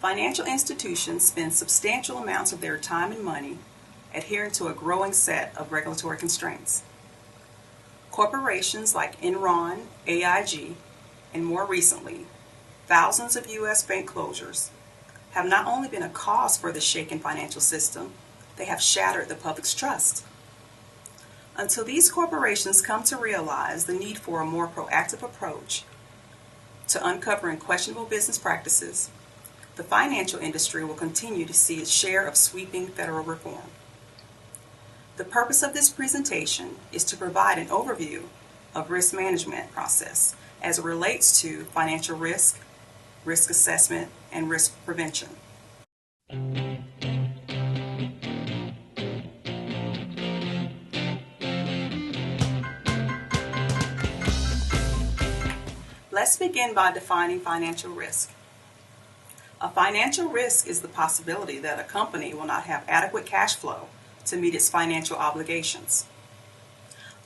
Financial institutions spend substantial amounts of their time and money adhering to a growing set of regulatory constraints. Corporations like Enron, AIG, and more recently, thousands of U.S. bank closures have not only been a cause for the shaken financial system, they have shattered the public's trust. Until these corporations come to realize the need for a more proactive approach to uncovering questionable business practices, the financial industry will continue to see its share of sweeping federal reform. The purpose of this presentation is to provide an overview of risk management process as it relates to financial risk, risk assessment, and risk prevention. Let's begin by defining financial risk. A financial risk is the possibility that a company will not have adequate cash flow to meet its financial obligations.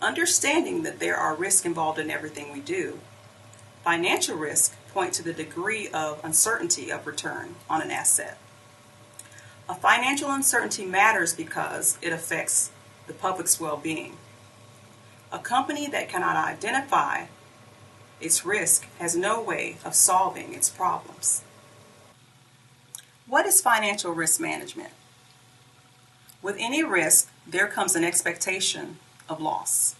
Understanding that there are risks involved in everything we do, financial risks point to the degree of uncertainty of return on an asset. A financial uncertainty matters because it affects the public's well-being. A company that cannot identify its risk has no way of solving its problems. What is financial risk management? With any risk, there comes an expectation of loss.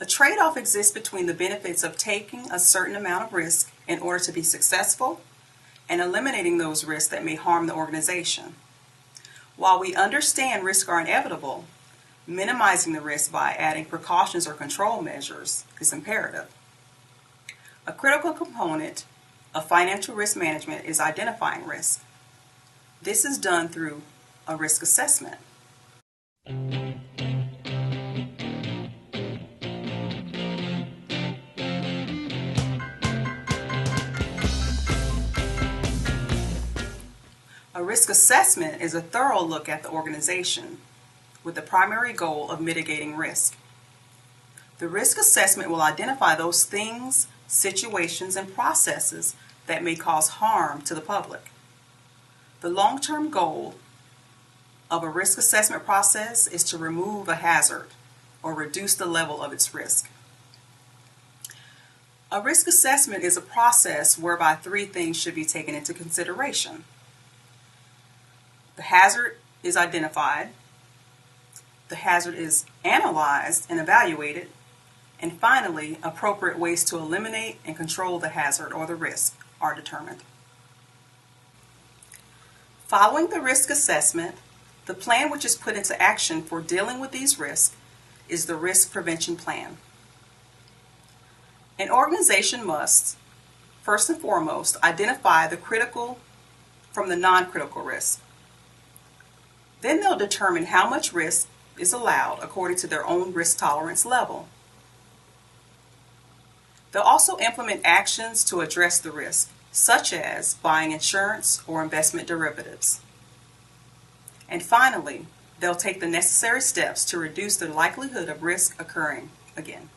A trade-off exists between the benefits of taking a certain amount of risk in order to be successful and eliminating those risks that may harm the organization. While we understand risks are inevitable, minimizing the risk by adding precautions or control measures is imperative. A critical component of financial risk management is identifying risk. This is done through a risk assessment. A risk assessment is a thorough look at the organization with the primary goal of mitigating risk. The risk assessment will identify those things, situations, and processes that may cause harm to the public. The long-term goal of a risk assessment process is to remove a hazard or reduce the level of its risk. A risk assessment is a process whereby three things should be taken into consideration. The hazard is identified, the hazard is analyzed and evaluated, and finally, appropriate ways to eliminate and control the hazard or the risk are determined. Following the risk assessment, the plan which is put into action for dealing with these risks is the risk prevention plan. An organization must, first and foremost, identify the critical from the non-critical risk. Then they'll determine how much risk is allowed according to their own risk tolerance level. They'll also implement actions to address the risk, such as buying insurance or investment derivatives. And finally, they'll take the necessary steps to reduce the likelihood of risk occurring again.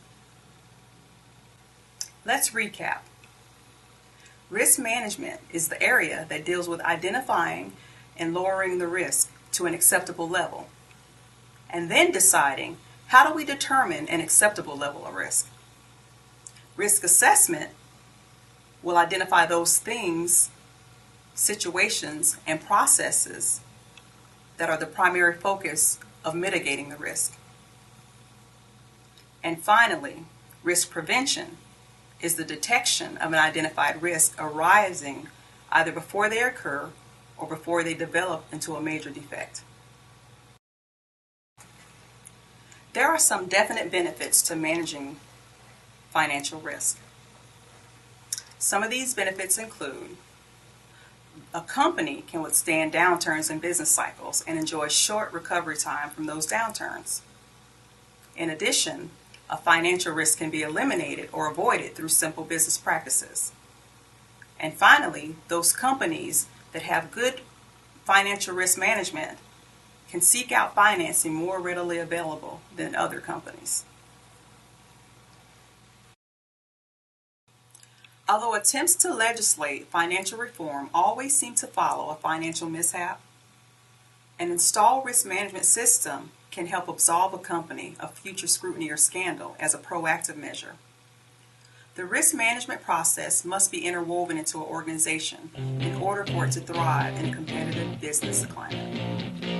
Let's recap. Risk management is the area that deals with identifying and lowering the risk to an acceptable level, and then deciding how do we determine an acceptable level of risk. Risk assessment will identify those things, situations, and processes that are the primary focus of mitigating the risk. And finally, risk prevention is the detection of an identified risk arising either before they occur or before they develop into a major defect. There are some definite benefits to managing financial risk. Some of these benefits include a company can withstand downturns in business cycles and enjoy short recovery time from those downturns. In addition, a financial risk can be eliminated or avoided through simple business practices. And finally, those companies that have good financial risk management can seek out financing more readily available than other companies. Although attempts to legislate financial reform always seem to follow a financial mishap, an installed risk management system can help absolve a company of future scrutiny or scandal as a proactive measure. The risk management process must be interwoven into an organization in order for it to thrive in a competitive business climate.